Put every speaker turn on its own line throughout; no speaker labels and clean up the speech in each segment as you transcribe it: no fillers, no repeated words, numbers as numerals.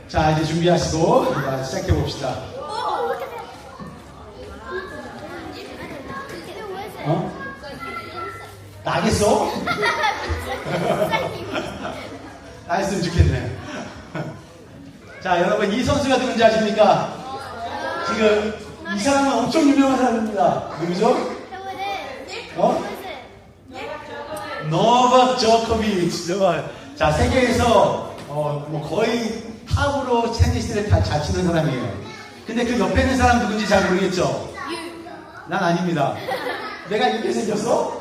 자, 이제 준비하시고 시작해 봅시다. 나겠어? 나했으면 좋겠네. 자, 여러분, 이 선수가 누군지 아십니까? 지금 이 사람은 엄청 유명한 사람입니다. 누구죠? 노박 조코비치. 자, 세계에서 뭐 거의 탑으로 테니스를 잘 치는 사람이에요. 근데 그 옆에 있는 사람 누군지 잘 모르겠죠? 난 아닙니다. 내가 이렇게 생겼어?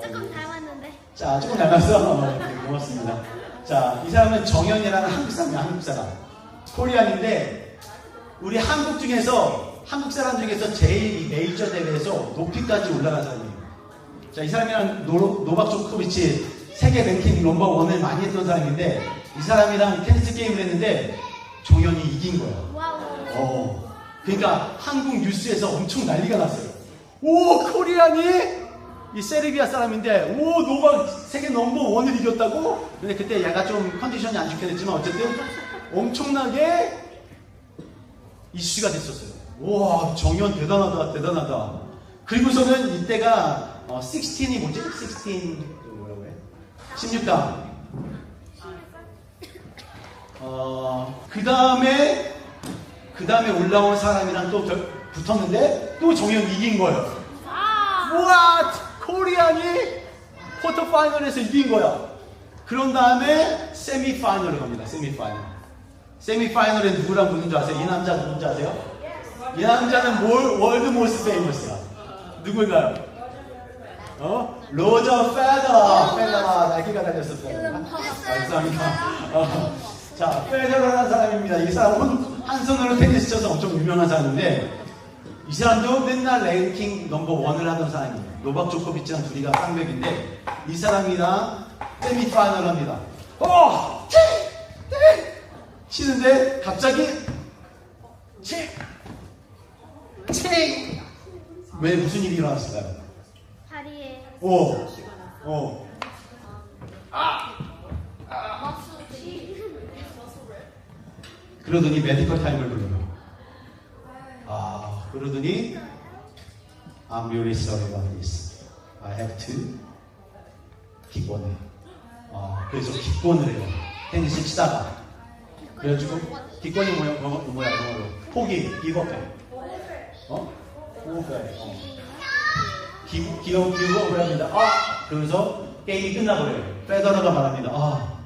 조금 닮았는데.
자, 조금 닮았어? 네, 고맙습니다. 자, 이 사람은 정현이라는 한국 사람이야, 한국 사람. 코리안인데, 우리 한국 사람 중에서 제일 이 메이저 대회에서 높이까지 올라간 사람이에요. 자, 이 사람이랑 노박 조코비치 세계 랭킹 넘버 원을 많이 했던 사람인데, 이 사람이랑 테니스 게임을 했는데, 정현이 이긴 거야.
와우.
그러니까 한국 뉴스에서 엄청 난리가 났어요. 오, 코리안이? 이 세르비아 사람인데, 오, 노박 세계 넘버 원을 이겼다고? 근데 그때 얘가 좀 컨디션이 안 좋게 됐지만, 어쨌든 엄청나게 이슈가 됐었어요. 와, 정현 대단하다, 대단하다. 그리고서는 이때가 16이 뭐지? 16, 뭐라고 해? 16강. 그 다음에 올라온 사람이랑 또 붙었는데, 또 정현이 이긴 거예요. What? 코리안이 쿼터 파이널에서 이긴 거야. 그런 다음에 세미 파이널을 갑니다. 세미 파이널. 세미 파이널에 누구랑 붙는 줄 아세요? 이 남자 누군지 아세요? 이 남자는 월드 모스트 페이머스야. 누굴까요? 로저 페더러. 날개가 달렸어. 감사합니다. 자, 페더러라는 사람입니다. 이 사람은 한 손으로 테니스 쳐서 엄청 유명한 사람인데, 이 사람도 맨날 랭킹 넘버 원을 하던 사람이에요. 노박 조코비치랑 둘이가 쌍벽인데, 이 사람이랑 세미파이널 합니다. 치는데 갑자기 왜 무슨 일이 일어났을까요?
다리에.
그러더니 메디컬 타임을 불러요. 그러더니 I'm really sorry about this. I have to 기권해. 그래서 기권을 해요. 테니스 치다가. 그래가지고 기권이 뭐야? 영어로 포기, 기겁해. 기겁을 합니다. 그래서 게임이 끝나버려요. 페더러가 말합니다.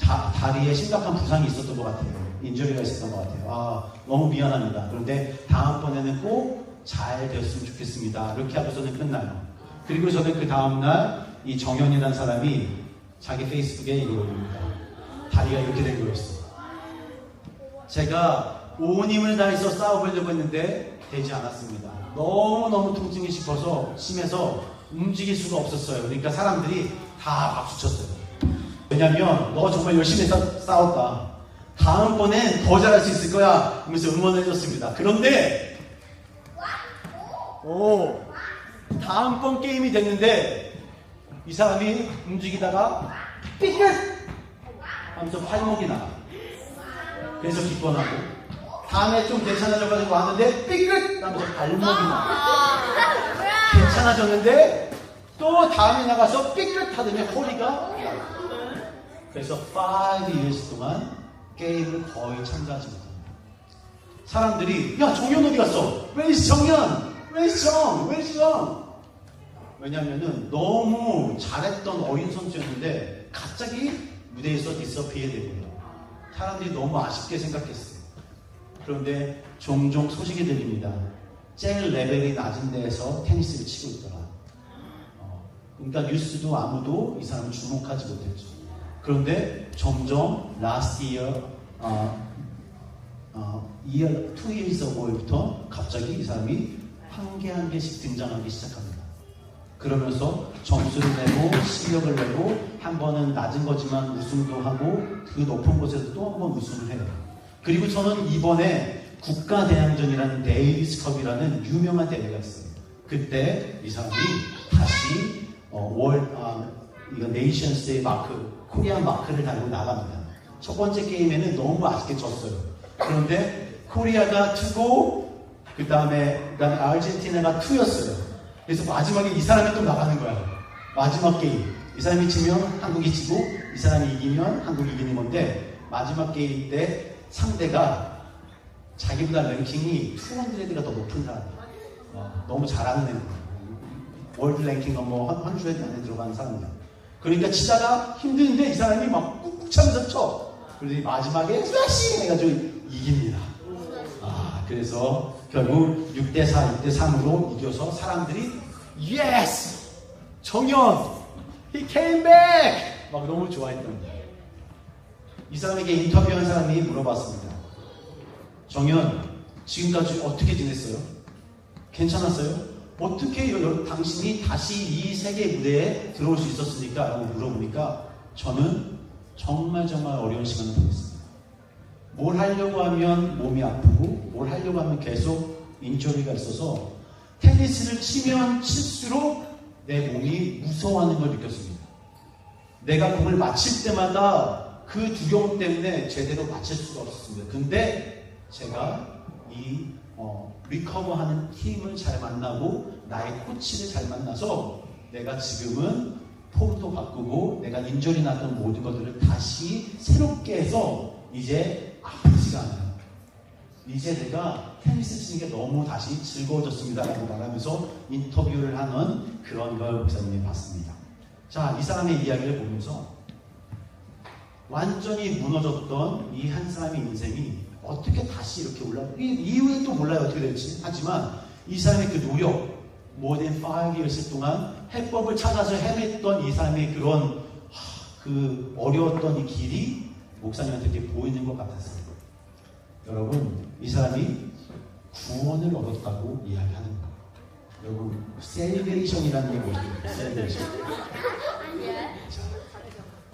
다리에 심각한 부상이 있었던 것 같아요. 인저리가 있었던 것 같아요. 너무 미안합니다. 그런데 다음번에는 꼭 잘 되었으면 좋겠습니다. 이렇게 하고서는 끝나요. 그리고 저는 그 다음날 이 정현이라는 사람이 자기 페이스북에 이걸 올립니다. 다리가 이렇게 된 거였어. 제가 온 힘을 다해서 싸워보려고 했는데 되지 않았습니다. 너무너무 통증이 심해서 움직일 수가 없었어요. 그러니까 사람들이 다 박수쳤어요. 왜냐면 너 정말 열심히 싸웠다. 다음번엔 더 잘할 수 있을 거야 하면서 응원을 해줬습니다. 그런데 다음번 게임이 됐는데 이 사람이 움직이다가 삐끗 하면서 팔목이 나가. 그래서 기권하고, 다음에 좀 괜찮아져가지고 왔는데 삐끗 하면서 발목이 나가. 괜찮아졌는데 또 다음에 나가서 삐끗 하더니 허리가 나가. 그래서 5 years 동안 게임을 거의 참가하지 못합니다. 사람들이, 야, 정현 어디 갔어? Where's 정현? Where's 정? 왜냐면은 너무 잘했던 어린 선수였는데 갑자기 무대에서 디스어피어 되고요. 사람들이 너무 아쉽게 생각했어요. 그런데 종종 소식이 들립니다. 제일 레벨이 낮은 데에서 테니스를 치고 있더라. 그러니까 뉴스도 아무도 이 사람을 주목하지 못했죠. 그런데 점점 last year, 2 years ago부터 갑자기 이 사람이 한 개씩 등장하기 시작합니다. 그러면서 점수를 내고 실력을 내고, 한 번은 낮은 거지만 우승도 하고, 그 높은 곳에서 또 한 번 우승을 해요. 그리고 저는 이번에 국가대항전이라는 데이비스컵이라는 유명한 대회가 있어요. 그때 이 사람이 다시 이거 네이션스데이 마크, 코리안 마크를 달고 나갑니다. 첫 번째 게임에는 너무 아쉽게 졌어요. 그런데 코리아가 2고 그 다음에 아르헨티나가 2였어요. 그래서 마지막에 이 사람이 또 나가는 거야. 마지막 게임. 이 사람이 지면 한국이 지고 이 사람이 이기면 한국이 이기는 건데 마지막 게임 때 상대가 자기보다 랭킹이 200가 더 높은 사람이야. 너무 잘하는 애. 월드 랭킹 넘버 100 안에 들어가는 사람이야. 그러니까 치다가 힘드는데 이 사람이 막 꾹꾹 차면서 쳐. 그래서 마지막에 스매싱 해가지고 이깁니다. 그래서 결국 6대4, 6대3으로 이겨서 사람들이 Yes! 정현! He came back! 막 너무 좋아했던 거예요. 이 사람에게 인터뷰한 사람이 물어봤습니다. 정현, 지금까지 어떻게 지냈어요? 괜찮았어요? 어떻게 당신이 다시 이 세계 무대에 들어올 수 있었습니까? 라고 물어보니까 저는 정말 어려운 시간을 보냈습니다. 뭘 하려고 하면 몸이 아프고 뭘 하려고 하면 계속 인저리가 있어서 테니스를 치면 칠수록 내 몸이 무서워하는 걸 느꼈습니다. 내가 공을 맞힐 때마다 그 두려움 때문에 제대로 맞힐 수가 없었습니다. 근데 제가 이 리커버하는 팀을 잘 만나고 나의 코치를 잘 만나서 내가 지금은 폼도 바꾸고 내가 인저리 났던 모든 것들을 다시 새롭게 해서 이제 아프지가 않아요. 이제 내가 테니스 치는 게 너무 다시 즐거워졌습니다 라고 말하면서 인터뷰를 하는 그런 걸 목사님이 봤습니다. 자, 이 사람의 이야기를 보면서 완전히 무너졌던 이 한 사람의 인생이 어떻게 다시 이렇게 이후에 또 몰라요 어떻게 될지. 하지만 이 사람의 그 노력, more than 5 years 동안 해법을 찾아서 헤맸던 이 사람의 그런 그 어려웠던 이 길이 목사님한테 이렇게 보이는 것 같았어요. 여러분, 이 사람이 구원을 얻었다고 이야기하는 거예요. 여러분, 셀베이션이라는 게 뭐예요? 셀베이션.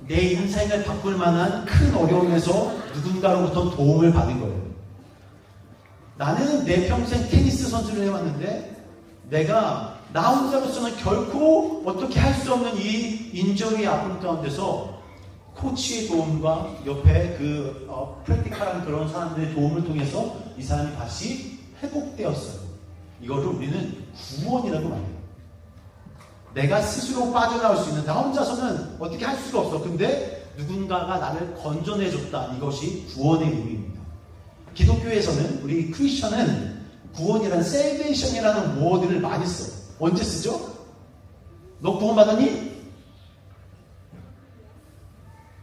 내 인생을 바꿀 만한 큰 어려움에서 누군가로부터 도움을 받은 거예요. 나는 내 평생 테니스 선수를 해왔는데 내가 나 혼자로서는 결코 어떻게 할 수 없는 이 인저리 아픔 가운데서 코치의 도움과 옆에 그 프랙티컬한 그런 사람들의 도움을 통해서 이 사람이 다시 회복되었어요. 이거를 우리는 구원이라고 말해요. 내가 스스로 빠져나올 수 있는, 나 혼자서는 어떻게 할 수가 없어. 근데 누군가가 나를 건져내줬다. 이것이 구원의 의미입니다. 기독교에서는, 우리 크리스천은 구원이라는 셀베이션이라는 워드를 많이 써요. 언제 쓰죠? 너 구원 받았니?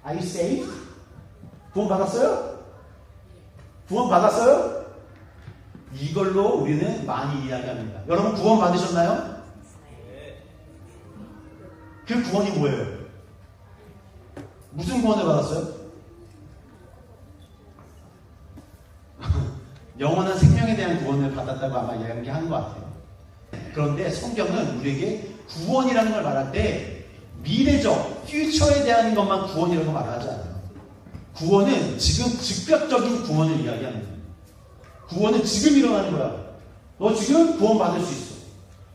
Are you saved? 구원 받았어요? 구원 받았어요? 이걸로 우리는 많이 이야기합니다. 여러분 구원 받으셨나요? 그 구원이 뭐예요? 무슨 구원을 받았어요? 영원한 생명에 대한 구원을 받았다고 아마 이야기하는 것 같아요. 그런데 성경은 우리에게 구원이라는 걸 말할 때 미래적, 퓨처에 대한 것만 구원이라고 말하지 않아요. 구원은 지금 즉각적인 구원을 이야기합니다. 구원은 지금 일어나는 거야. 너 지금 구원 받을 수 있어.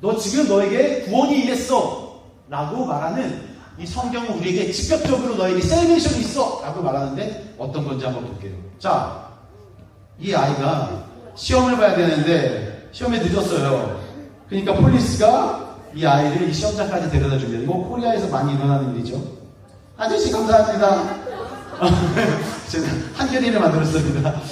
너 지금 너에게 구원이 임했어. 라고 말하는 이 성경은 우리에게 즉각적으로 너에게 셀베이션이 있어. 라고 말하는데 어떤 건지 한번 볼게요. 자, 이 아이가 시험을 봐야 되는데 시험에 늦었어요. 그러니까 폴리스가 이 아이를 이 시험장까지 데려다 줍니다. 이거 코리아에서 많이 일어나는 일이죠. 아저씨 감사합니다. 제가 한결이를 만들었습니다.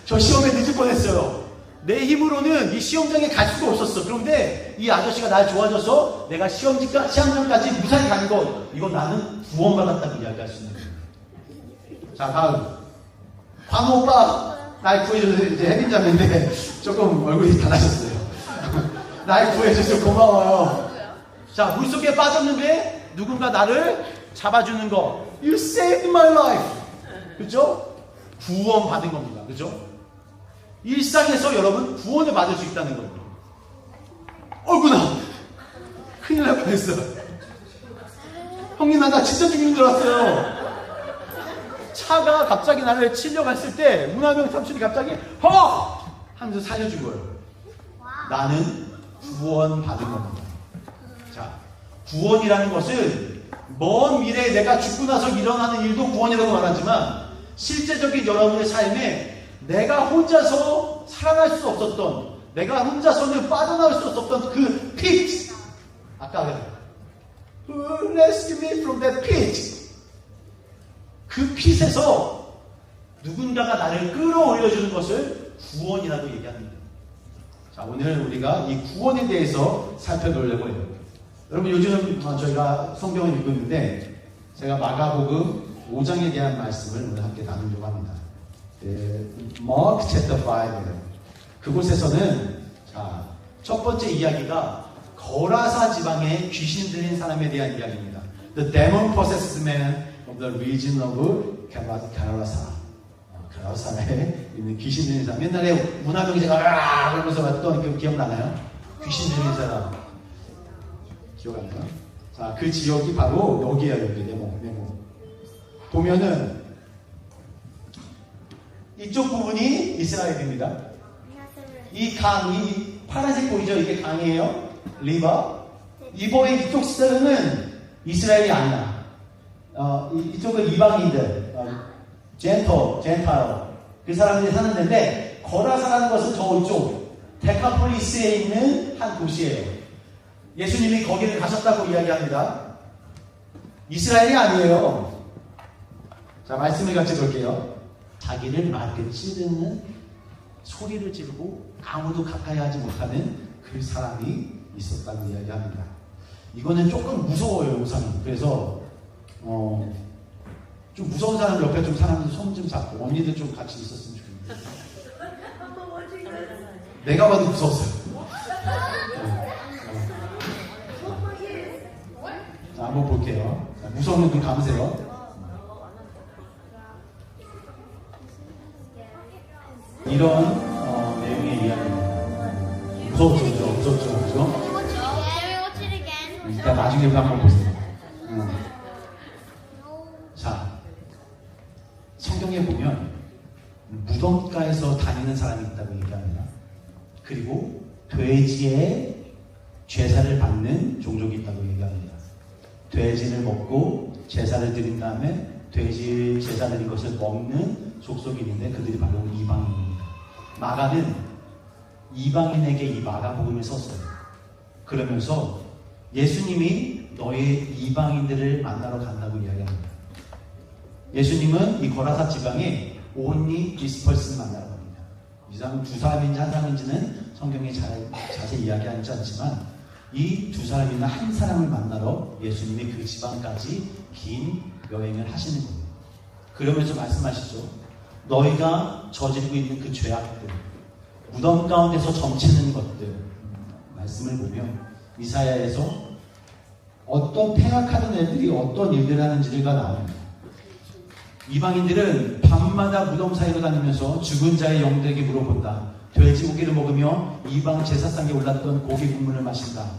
저 시험에 늦을 뻔했어요. 내 힘으로는 이 시험장에 갈 수가 없었어. 그런데 이 아저씨가 날 좋아져서 내가 시험장까지 무사히 가는 거, 이건 나는 구원받았다고 이야기할 수 있는 거예요. 자, 다음. 광호 오빠, 날 구해줘서 이제 혜빈자매인데 조금 얼굴이 달라졌어요. 날 구해줘서 고마워요. 자, 물속에 빠졌는데 누군가 나를 잡아주는 거. You saved my life. 그죠? 구원 받은 겁니다. 그죠? 일상에서 여러분 구원을 받을 수 있다는 겁니다. 어구나! 큰일 날 뻔했어. 형님, 나 진짜 죽는 줄 알았어요. 차가 갑자기 나를 치려고 했을 때 문화명 삼촌이 갑자기 허! 하면서 살려준 거예요. 나는 구원 받은 겁니다. 자, 구원이라는 것은 먼 미래에 내가 죽고 나서 일어나는 일도 구원이라고 말하지만 실제적인 여러분의 삶에 내가 혼자서 살아날 수 없었던, 내가 혼자서는 빠져나올 수 없었던 그 pit, 아까 Who rescued me from that pit? 그 핏에서 누군가가 나를 끌어올려주는 것을 구원이라고 얘기합니다. 자, 오늘 우리가 이 구원에 대해서 살펴보려고 해요. 여러분, 요즘 저희가 성경을 읽고 있는데 제가 마가복음 5장에 대한 말씀을 오늘 함께 나누려고 합니다. Mark chapter 5예요. 그곳에서는 자, 첫 번째 이야기가 거라사 지방에 귀신 들린 사람에 대한 이야기입니다. The demon possessed man of the region of 가라사. 가라사에 있는 귀신 들린 사람. 옛날에 문화명제가 그러면서 왔던 그 기억나나요? 귀신 들린 사람. 기억 안 나요? 자, 그 지역이 바로 여기야, 여기. 네모. 보면은 이쪽 부분이 이스라엘입니다. 이 강, 이 파란색 보이죠? 이게 강이에요. 리버. 이번에 이쪽 스타일은 이스라엘이 아니야. 이쪽은 이방인들, 젠타일. 그 사람들이 사는 데인데, 거라사라는 것은 저쪽, 데카폴리스에 있는 한 도시예요. 예수님이 거기를 가셨다고 이야기합니다. 이스라엘이 아니에요. 자, 말씀을 같이 볼게요. 자기를 막 찌르는 소리를 지르고 아무도 가까이 하지 못하는 그 사람이 있었다고 이야기합니다. 이거는 조금 무서워요, 우선이. 그래서 좀 무서운 사람 옆에 좀 사람들 손 좀 잡고 언니들 좀 같이 있었으면 좋겠는데. 내가 봐도 무서웠어요. 자, 한번 볼게요. 자, 무서우면 눈 감으세요. 이런 내용의 이야기입니다. 무섭죠? 일단 나중에 한번 보세요. 자, 성경에 보면 무덤가에서 다니는 사람이 있다고 얘기합니다. 그리고 돼지의 제사를 받는 종족이 있다고 얘기합니다. 돼지를 먹고 제사를 드린 다음에 돼지 제사 드린 것을 먹는 족속이 있는데 그들이 바로 이방인입니다. 마가는 이방인에게 이 마가복음을 썼어요. 그러면서 예수님이 너희 이방인들을 만나러 간다고 이야기합니다. 예수님은 이 거라사 지방에 온리 디스펄스를 만나러 갑니다. 이 사람은 두 사람인지 한 사람인지는 성경에 자세히 이야기하지 않지만 이 두 사람이나 한 사람을 만나러 예수님이 그 지방까지 긴 여행을 하시는 겁니다. 그러면서 말씀하시죠. 너희가 저지르고 있는 그 죄악들, 무덤 가운데서 점치는 것들, 말씀을 보면 이사야에서 어떤 폐악하는 애들이 어떤 일들을 하는지가 나옵니다. 이방인들은 밤마다 무덤 사이로 다니면서 죽은 자의 영들에게 물어본다. 돼지고기를 먹으며 이방 제사상에 올랐던 고기 국물을 마신다.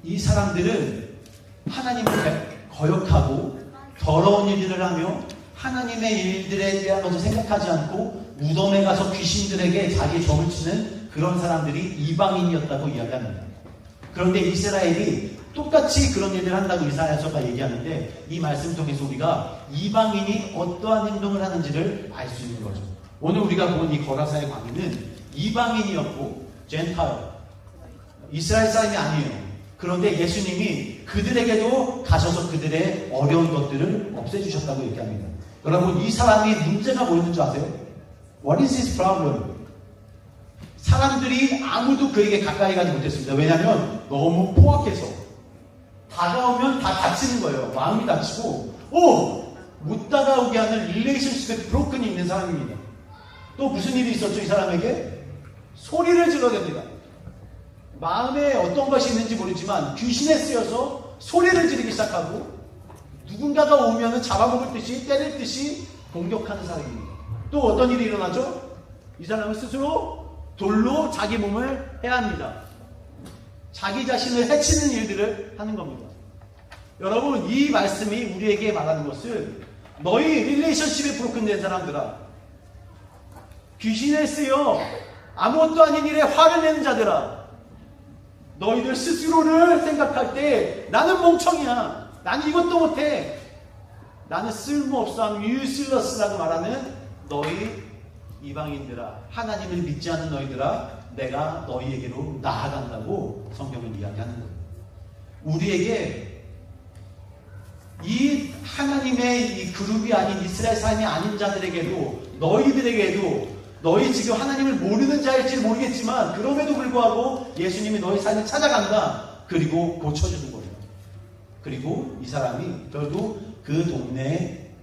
이 사람들은 하나님을 거역하고 더러운 일들을 하며 하나님의 일들에 대한 것을 생각하지 않고 무덤에 가서 귀신들에게 자기 점을 치는 그런 사람들이 이방인이었다고 이야기합니다. 그런데 이스라엘이 똑같이 그런 일을 한다고 이사야서가 얘기하는데 이 말씀 통해서 우리가 이방인이 어떠한 행동을 하는지를 알 수 있는 거죠. 오늘 우리가 본 이 거라사의 광인은 이방인이었고 젠타일, 이스라엘 사람이 아니에요. 그런데 예수님이 그들에게도 가셔서 그들의 어려운 것들을 없애주셨다고 얘기합니다. 여러분, 이 사람이 문제가 뭐 있는 줄 아세요? What is his problem? 사람들이 아무도 그에게 가까이 가지 못했습니다. 왜냐하면 너무 포악해서 다가오면 다 다치는 거예요. 마음이 다치고 못 다가오게 하는 릴레이션십에 브로큰이 있는 사람입니다. 또 무슨 일이 있었죠? 이 사람에게 소리를 질러댑니다. 마음에 어떤 것이 있는지 모르지만 귀신에 쓰여서 소리를 지르기 시작하고 누군가가 오면 잡아먹을 듯이 때릴 듯이 공격하는 사람입니다. 또 어떤 일이 일어나죠? 이 사람은 스스로 돌로 자기 몸을 해합니다. 자기 자신을 해치는 일들을 하는 겁니다. 여러분, 이 말씀이 우리에게 말하는 것은 너희 릴레이션십에 브로큰된 사람들아, 귀신에 쓰여 아무것도 아닌 일에 화를 내는 자들아, 너희들 스스로를 생각할 때 나는 멍청이야, 나는 이것도 못해, 나는 쓸모없어, I'm useless라고 말하는 너희 이방인들아, 하나님을 믿지 않는 너희들아, 내가 너희에게로 나아간다고 성경은 이야기하는 거예요. 우리에게 이 하나님의 이 그룹이 아닌 이스라엘 사람이 아닌 자들에게도, 너희들에게도, 너희 지금 하나님을 모르는 자일지 모르겠지만 그럼에도 불구하고 예수님이 너희 삶을 찾아간다. 그리고 고쳐주는 거예요. 그리고 이 사람이 결국 그 동네에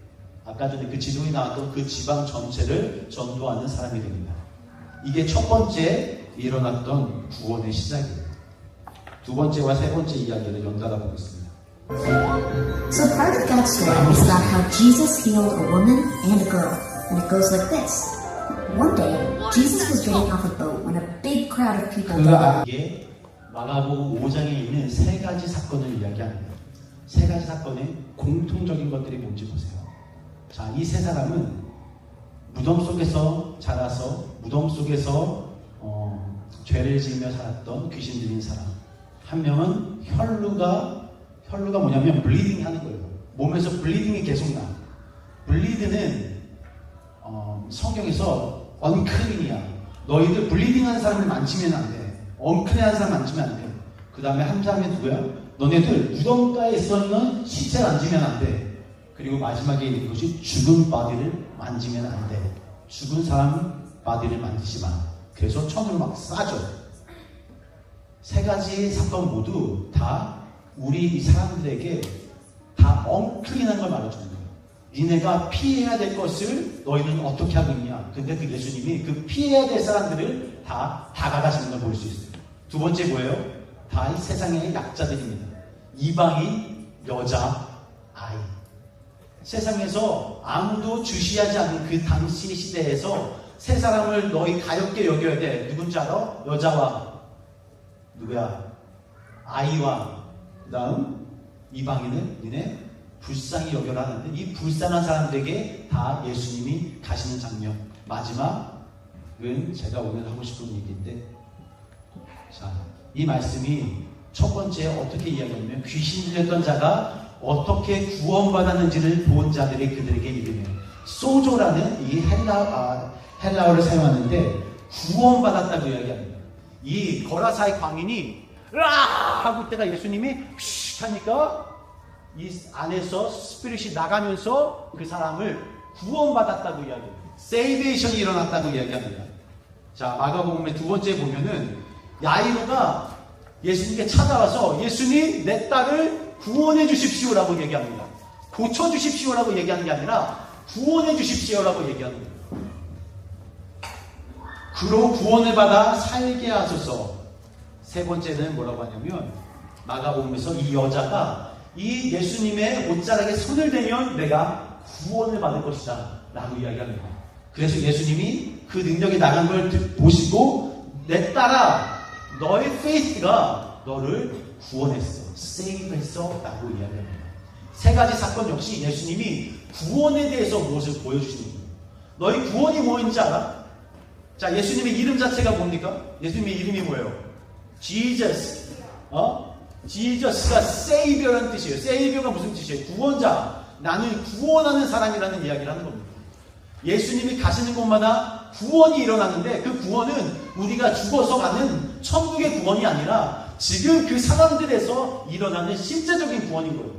아까 전에 그 지도에 나왔던 그 지방 전체를 전도하는 사람이 됩니다. 이게 첫 번째 일어났던 구원의 시작이에요. 두 번째와 세 번째 이야기를 연달아 보겠습니다.
So part of God's story is about how Jesus healed a woman and a girl, and it goes like this. One day, Jesus was getting off a boat when a big crowd of people gathered.
이게 마가복음 5장에 있는 세 가지 사건을 이야기합니다. 세 가지 사건의 공통적인 것들이 뭔지 보세요. 자, 이 세 사람은 무덤 속에서 자라서 무덤 속에서 죄를 지으며 살았던 귀신 들린 사람. 한 명은 혈루가 뭐냐면 블리딩 하는 거예요. 몸에서 블리딩이 계속 나. 블리드는 성경에서 언클린이야. 너희들 블리딩 하는 사람을 만지면 안 돼. 언클린한 사람 만지면 안 돼. 그 다음에 한 사람이 누구야? 너네들 무덤가에 있는 시체를 만지면 안 돼. 그리고 마지막에 있는 것이 죽은 바디를 만지면 안 돼. 죽은 사람 바디를 만지지 마. 그래서 천으로 막 싸줘. 세 가지 사건 모두 다 우리 이 사람들에게 다 엉클린한 걸 말해주는 거예요. 니네가 피해야 될 것을 너희는 어떻게 하고 있냐. 근데 그 예수님이 그 피해야 될 사람들을 다 다가가시는 걸 볼 수 있어요. 두 번째 뭐예요? 다 이 세상의 약자들입니다. 이방인, 여자, 아이. 세상에서 아무도 주시하지 않는 그 당시 시대에서 세 사람을 너희 가볍게 여겨야 돼. 누군지 알아? 여자와 누구야? 아이와 그 다음 이방인은 니네 불쌍히 여겨라 하는데 이 불쌍한 사람들에게 다 예수님이 가시는 장면. 마지막은 제가 오늘 하고 싶은 얘기인데, 자, 이 말씀이 첫 번째 어떻게 이야기하냐면 귀신 들렸던 자가 어떻게 구원받았는지를 본 자들이 그들에게 이르며, 소조라는 이 헬라어를 사용하는데 구원받았다고 이야기합니다. 이 거라사의 광인이 으아! 하고 때가 예수님이 쉿 하니까 이 안에서 스피릿이 나가면서 그 사람을 구원받았다고 이야기합니다. 세이베이션이 일어났다고 이야기합니다. 자, 마가복음의 두 번째 보면은 야이로가 예수님께 찾아와서 예수님 내 딸을 구원해 주십시오라고 얘기합니다. 고쳐 주십시오라고 얘기하는 게 아니라 구원해 주십시오라고 얘기하는 거예요. 그로 구원을 받아 살게 하소서. 세 번째는 뭐라고 하냐면 마가복음에서 이 여자가 이 예수님의 옷자락에 손을 대면 내가 구원을 받을 것이다 라고 이야기합니다. 그래서 예수님이 그 능력이 나간 걸 보시고 내 딸아 너의 페이스가 너를 구원했어, 세이브했어 라고 이야기합니다. 세 가지 사건 역시 예수님이 구원에 대해서 무엇을 보여주시는 거예요. 너희 구원이 뭐인지 알아? 자, 예수님의 이름 자체가 뭡니까? 예수님의 이름이 뭐예요? Jesus. 지저스가 세이버라는 뜻이에요. 세이버가 무슨 뜻이에요? 구원자. 나는 구원하는 사람이라는 이야기를 하는 겁니다. 예수님이 가시는 곳마다 구원이 일어나는데 그 구원은 우리가 죽어서 가는 천국의 구원이 아니라 지금 그 사람들에서 일어나는 실제적인 구원인 거예요.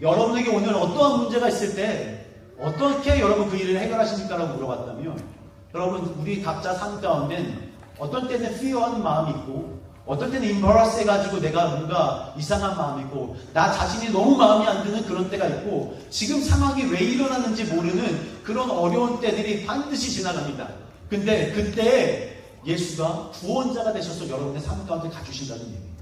여러분에게 오늘 어떠한 문제가 있을 때 어떻게 여러분 그 일을 해결하십니까? 라고 물어봤다면 여러분 우리 각자 삶 가운데 어떤 때는 fear한 마음이 있고 어떤 때는 embarrass 해가지고 내가 뭔가 이상한 마음이 있고 나 자신이 너무 마음이 안 드는 그런 때가 있고 지금 상황이 왜 일어나는지 모르는 그런 어려운 때들이 반드시 지나갑니다. 근데 그때 예수가 구원자가 되셔서 여러분의 삶 가운데 가주신다는 얘기예요.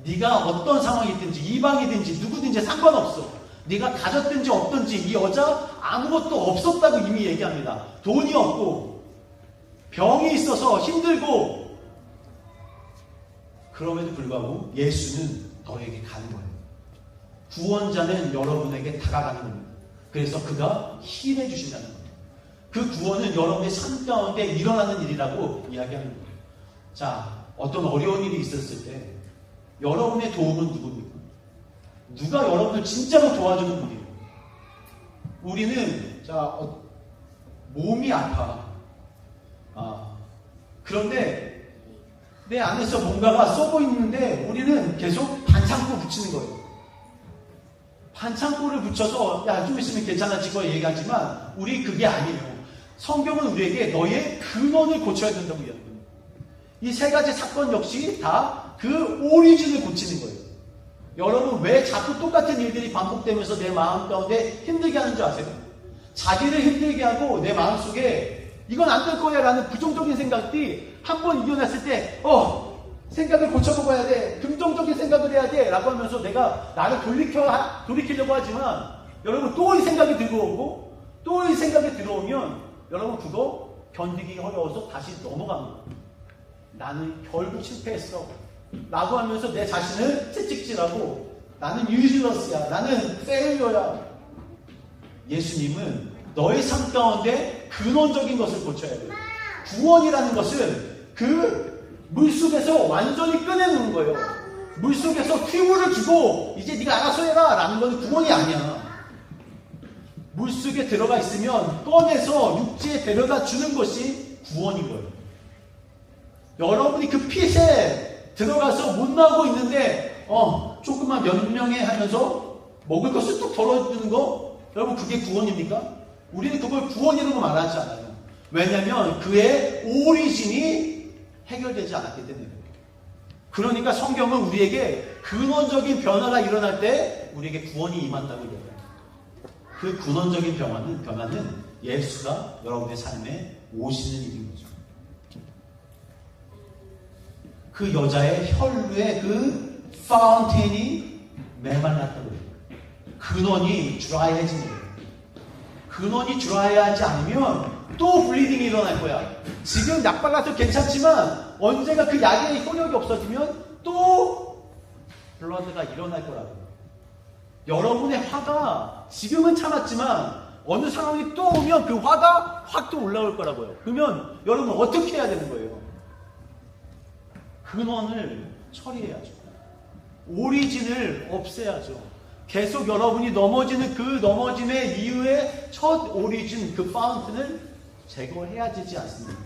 네가 어떤 상황이 있든지 이방이든지 누구든지 상관없어. 네가 가졌든지 없든지 이 여자 아무것도 없었다고 이미 얘기합니다. 돈이 없고 병이 있어서 힘들고 그럼에도 불구하고 예수는 너에게 가는 거예요. 구원자는 여러분에게 다가가는 겁니다. 그래서 그가 힐해 주신다는 겁니다. 그 구원은 여러분의 삶 가운데 일어나는 일이라고 이야기하는 거예요. 자, 어떤 어려운 일이 있었을 때 여러분의 도움은 누굽니까? 누가 여러분을 진짜로 도와주는 분이에요? 우리는 몸이 아파. 그런데 내 안에서 뭔가가 썩어 있는데 우리는 계속 반창고 붙이는 거예요. 반창고를 붙여서 좀 있으면 괜찮아질 거야 얘기하지만 우리 그게 아니에요. 성경은 우리에게 너의 근원을 고쳐야 된다고 이야기해요. 이 세 가지 사건 역시 다 그 오리진을 고치는 거예요. 여러분 왜 자꾸 똑같은 일들이 반복되면서 내 마음 가운데 힘들게 하는 줄 아세요? 자기를 힘들게 하고 내 마음속에 이건 안 될 거야 라는 부정적인 생각이 한번 이겨냈을 때 생각을 고쳐먹어야 돼. 긍정적인 생각을 해야 돼. 라고 하면서 내가 나를 돌이키려고 하지만 여러분 또 이 생각이 들어오고 또 이 생각이 들어오면 여러분 그거 견디기 어려워서 다시 넘어갑니다. 나는 결국 실패했어. 라고 하면서 내 자신을 채찍질하고 나는 유즈러스야. 나는 페일러야. 예수님은 너의 삶 가운데 근원적인 것을 고쳐야 돼요. 구원이라는 것은 그 물속에서 완전히 꺼내놓는 거예요. 물속에서 퀴브를 주고 이제 네가 알아서 해라 라는 건 구원이 아니야. 물속에 들어가 있으면 꺼내서 육지에 데려다 주는 것이 구원인 거예요. 여러분이 그 핏에 들어가서 못 나오고 있는데 조금만 연명해 하면서 먹을 것을 뚝 덜어주는 거 여러분 그게 구원입니까? 우리는 그걸 구원이라고 말하지 않아요. 왜냐하면 그의 오리진이 해결되지 않았기 때문에. 그러니까 성경은 우리에게 근원적인 변화가 일어날 때 우리에게 구원이 임한다고 얘기해요. 그 근원적인 변화는 예수가 여러분의 삶에 오시는 일인 거죠. 그 여자의 혈루의 그 파운테인이 메말랐다고 해요. 근원이 드라이해진 거예요. 근원이 드라이하지 않으면 또 블리딩이 일어날 거야. 지금 약 발라도 괜찮지만 언젠가 그 약의 효력이 없어지면 또 블러드가 일어날 거라고. 여러분의 화가 지금은 참았지만 어느 상황이 또 오면 그 화가 확 또 올라올 거라고요. 그러면 여러분 어떻게 해야 되는 거예요? 근원을 처리해야죠. 오리진을 없애야죠. 계속 여러분이 넘어지는 그 넘어짐의 이유의 첫 오리진, 그 파운트를 제거해야 되지 않습니까?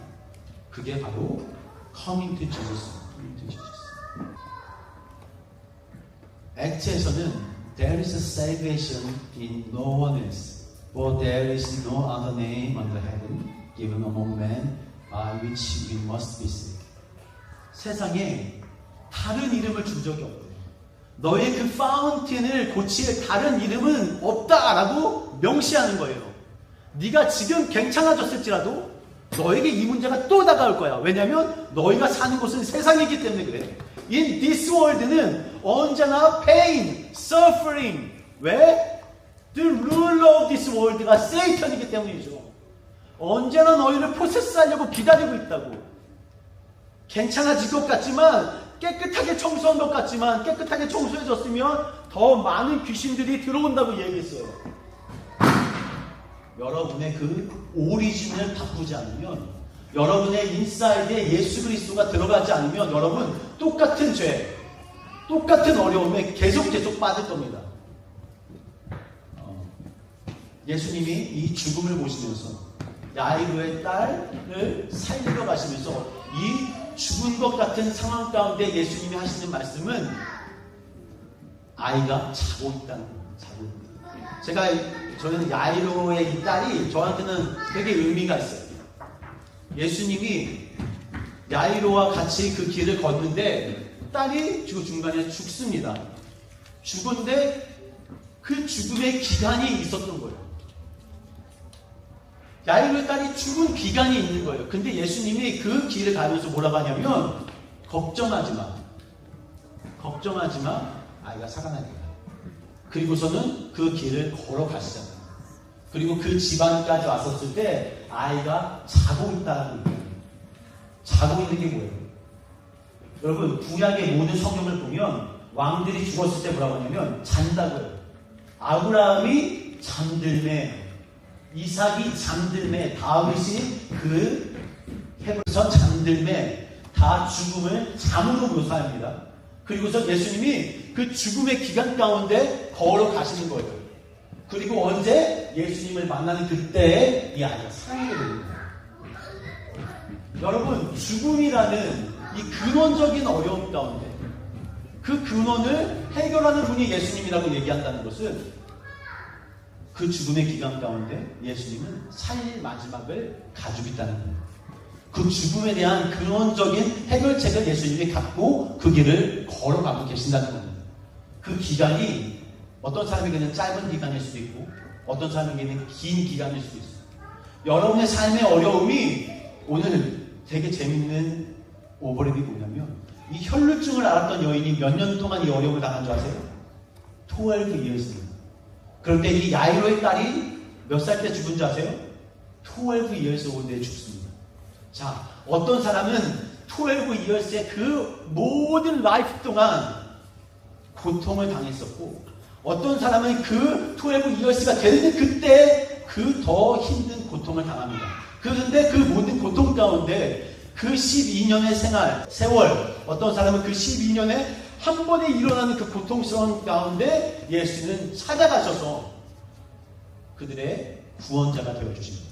그게 바로 coming to Jesus. 액트에서는 there is a salvation in no one else, for there is no other name under heaven given among men by which we must be saved. 세상에 다른 이름을 준 적이 없대요. 너의 그 파운틴을 고칠 다른 이름은 없다라고 명시하는 거예요. 네가 지금 괜찮아졌을지라도 너에게 이 문제가 또 다가올 거야. 왜냐하면 너희가 사는 곳은 세상이기 때문에 그래. In this world는 언제나 pain, suffering. 왜? The ruler of this world가 Satan이기 때문이죠. 언제나 너희를 포세스하려고 기다리고 있다고. 괜찮아질 것 같지만 깨끗하게 청소한 것 같지만 깨끗하게 청소해졌으면 더 많은 귀신들이 들어온다고 얘기했어요. 여러분의 그 오리진을 바꾸지 않으면 여러분의 인사이드에 예수 그리스도가 들어가지 않으면 여러분 똑같은 죄, 똑같은 어려움에 계속 빠질 겁니다. 예수님이 이 죽음을 보시면서 야이로의 딸을 살리러 가시면서 이 죽은 것 같은 상황 가운데 예수님이 하시는 말씀은 아이가 자고 있다는 거예요. 저는 야이로의 이 딸이 저한테는 되게 의미가 있어요. 예수님이 야이로와 같이 그 길을 걷는데 딸이 중간에 죽습니다. 죽은데 그 죽음의 기간이 있었던 거예요. 야이로의 딸이 죽은 기간이 있는 거예요. 근데 예수님이 그 길을 가면서 뭐라고 하냐면 걱정하지 마. 아이가 살아날 거야. 그리고서는 그 길을 걸어가시잖아요. 그리고 그 집안까지 왔었을 때 아이가 자고 있다는 거예요. 자고 있는 게 뭐예요? 여러분 구약의 모든 성경을 보면 왕들이 죽었을 때 뭐라고 하냐면 잔다고요. 아브라함이 잠들매, 이삭이 잠들매, 다윗이 그 헤브론 잠들매, 다 죽음을 잠으로 묘사합니다. 그리고서 예수님이 그 죽음의 기간 가운데 걸어가시는 거예요. 그리고 언제? 예수님을 만나는 그때에 이 아이가 살게 됩니다. 여러분, 죽음이라는 이 근원적인 어려움 가운데 그 근원을 해결하는 분이 예수님이라고 얘기한다는 것은 그 죽음의 기간 가운데 예수님은 살 마지막을 가지고 있다는 거예요. 그 죽음에 대한 근원적인 해결책을 예수님이 갖고 그 길을 걸어가고 계신다는 겁니다. 그 기간이 어떤 사람에게는 짧은 기간일 수도 있고 어떤 사람에게는 긴 기간일 수도 있어요. 여러분의 삶의 어려움이 오늘 되게 재밌는 오버랩이 뭐냐면 이 혈루증을 앓았던 여인이 몇 년 동안 이 어려움을 당한 줄 아세요? 12 years입니다. 그런데 이 야이로의 딸이 몇 살 때 죽은 줄 아세요? 12 years 올드에 죽습니다. 자, 어떤 사람은 12 years의 그 모든 라이프 동안 고통을 당했었고 어떤 사람은 그 12 years가 되는 그때 그 더 힘든 고통을 당합니다. 그런데 그 모든 고통 가운데 그 12년의 세월, 어떤 사람은 그 12년에 한 번에 일어나는 그 고통스러운 가운데 예수는 찾아가셔서 그들의 구원자가 되어주십니다.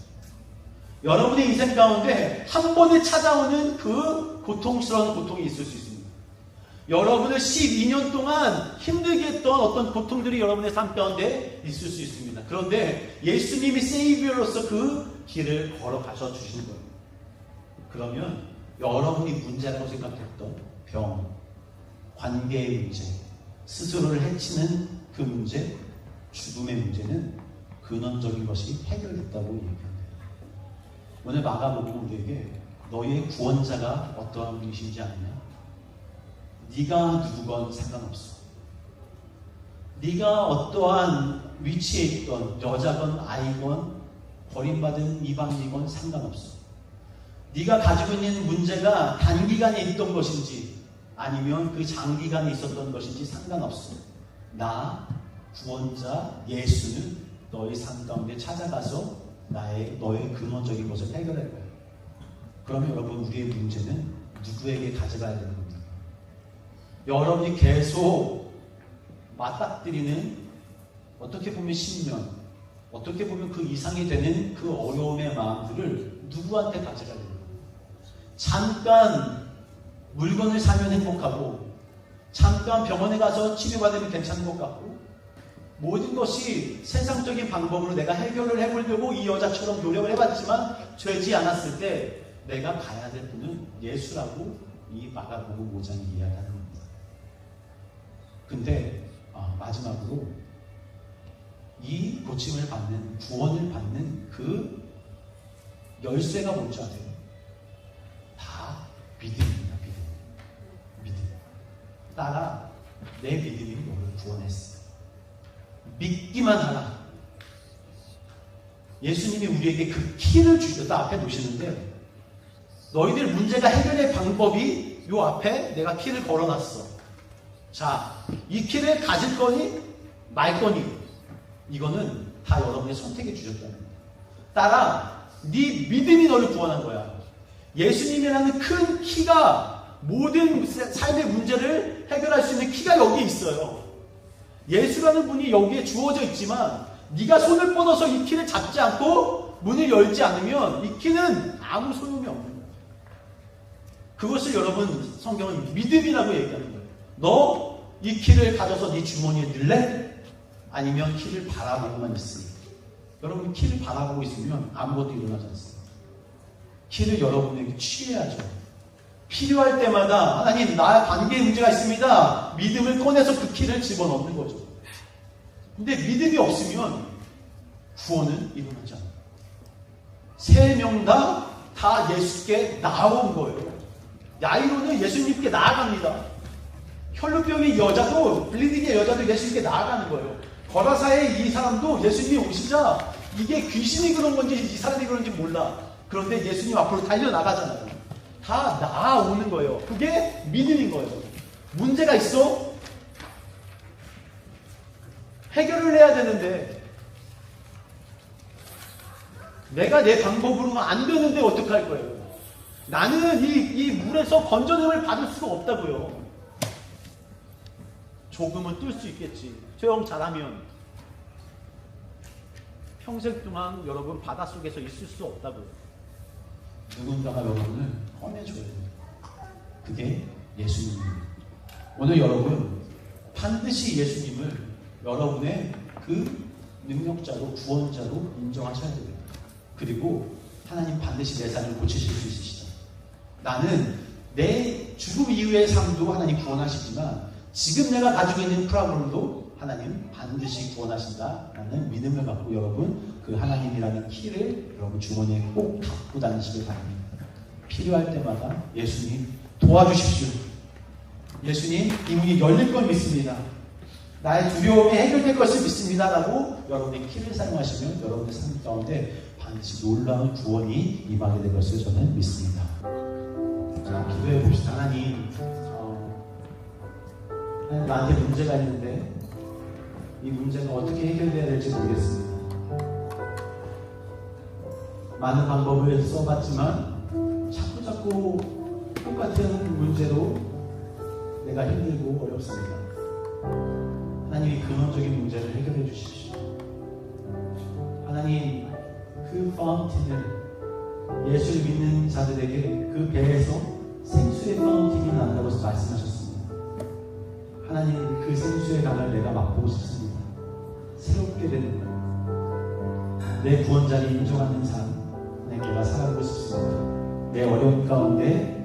여러분의 인생 가운데 한 번에 찾아오는 그 고통스러운 고통이 있을 수 있습니다. 여러분을 12년 동안 힘들게 했던 어떤 고통들이 여러분의 삶 가운데 있을 수 있습니다. 그런데 예수님이 세이비어로서 그 길을 걸어가셔 주시는 거예요. 그러면 여러분이 문제라고 생각했던 병, 관계의 문제, 스스로를 해치는 그 문제, 죽음의 문제는 근원적인 것이 해결됐다고 얘기합니다. 오늘 마가복음 우리에게 너희의 구원자가 어떠한 분이신지 아느냐? 네가 누구건 상관없어. 네가 어떠한 위치에 있던 여자건 아이건 버림받은 이방인이건 상관없어. 네가 가지고 있는 문제가 단기간에 있던 것인지 아니면 그 장기간에 있었던 것인지 상관없어. 나 구원자 예수는 너의 삶 가운데 찾아가서 너의 근원적인 것을 해결할 거야. 그러면 여러분 우리의 문제는 누구에게 가져가야 되는 겁니까? 여러분이 계속 맞닥뜨리는 어떻게 보면 10년 어떻게 보면 그 이상이 되는 그 어려움의 마음들을 누구한테 가져가야 됩니까? 잠깐 물건을 사면 행복하고 잠깐 병원에 가서 치료받으면 괜찮은 것 같고 모든 것이 세상적인 방법으로 내가 해결을 해보려고 이 여자처럼 노력을 해봤지만 되지 않았을 때 내가 가야 될 분은 예수라고 이 마가복음 5장이 이야기하는 겁니다. 근데 마지막으로 이 고침을 받는 구원을 받는 그 열쇠가 뭔지 아세요? 다 믿음입니다. 믿음. 따라 내 믿음이 너를 구원했어. 믿기만 하라. 예수님이 우리에게 그 키를 주셨다 앞에 놓으시는데 너희들 문제가 해결의 방법이 요 앞에 내가 키를 걸어놨어. 자, 이 키를 가질 거니 말 거니 이거는 다 여러분의 선택에 주셨다는 거예요. 따라 네 믿음이 너를 구원한 거야. 예수님이라는 큰 키가 모든 삶의 문제를 해결할 수 있는 키가 여기에 있어요. 예수라는 분이 여기에 주어져 있지만 네가 손을 뻗어서 이 키를 잡지 않고 문을 열지 않으면 이 키는 아무 소용이 없는 거예요. 그것을 여러분 성경은 믿음이라고 얘기하는 거예요. 너 이 키를 가져서 네 주머니에 넣을래? 아니면 키를 바라보고만 있으니 여러분 키를 바라보고 있으면 아무것도 일어나지 않습니다. 키를 여러분에게 취해야죠. 필요할 때마다 하나님 나의 관계에 문제가 있습니다. 믿음을 꺼내서 그 키를 집어넣는 거죠. 근데 믿음이 없으면 구원은 일어나지 않아요. 3명 다 예수께 나온 거예요. 야이로는 예수님께 나아갑니다. 혈루병의 여자도 블리딩의 여자도 예수님께 나아가는 거예요. 거라사의 이 사람도 예수님이 오시자 이게 귀신이 그런 건지 이 사람이 그런지 몰라. 그런데 예수님 앞으로 달려나가잖아요. 다 나아오는 거예요. 그게 믿음인 거예요. 문제가 있어? 해결을 해야 되는데 내가 내 방법으로는 안 되는데 어떡할 거예요? 나는 이 물에서 건져냄을 받을 수가 없다고요. 조금은 뜰 수 있겠지. 수영 잘하면. 평생 동안 여러분 바닷속에서 있을 수 없다고요. 누군가가 여러분을 꺼내줘야 돼요. 그게 예수님입니다. 오늘 여러분 반드시 예수님을 여러분의 그 능력자로 구원자로 인정하셔야 됩니다. 그리고 하나님 반드시 내 삶을 고치실 수 있으시다. 나는 내 죽음 이후의 삶도 하나님 구원하시지만 지금 내가 가지고 있는 프로그램도 하나님 반드시 구원하신다라는 믿음을 갖고 여러분 그 하나님이라는 키를 여러분 주머니에 꼭 갖고 다니시길 바랍니다. 필요할 때마다 예수님 도와주십시오. 예수님 이 문이 열릴 걸 믿습니다. 나의 두려움이 해결될 것을 믿습니다 라고 여러분의 키를 사용하시면 여러분의 삶 가운데 반드시 놀라운 구원이 임하게 될 것을 저는 믿습니다. 자, 기도해 봅시다. 하나님, 나한테 문제가 있는데 이 문제가 어떻게 해결돼야 될지 모르겠습니다. 많은 방법을 써봤지만 자꾸 똑같은 문제로 내가 힘들고 어렵습니다. 하나님이 근원적인 문제를 해결해 주십시오. 하나님, 그 파운틴을 예수를 믿는 자들에게 그 배에서 생수의 파운틴이 난다고 말씀하셨습니다. 하나님, 그 생수의 강을 내가 맛보고 싶습니다. 새롭게 되는 내 구원자를 인정하는 삶, 내가 살아가고 싶습니다. 내 어려움 가운데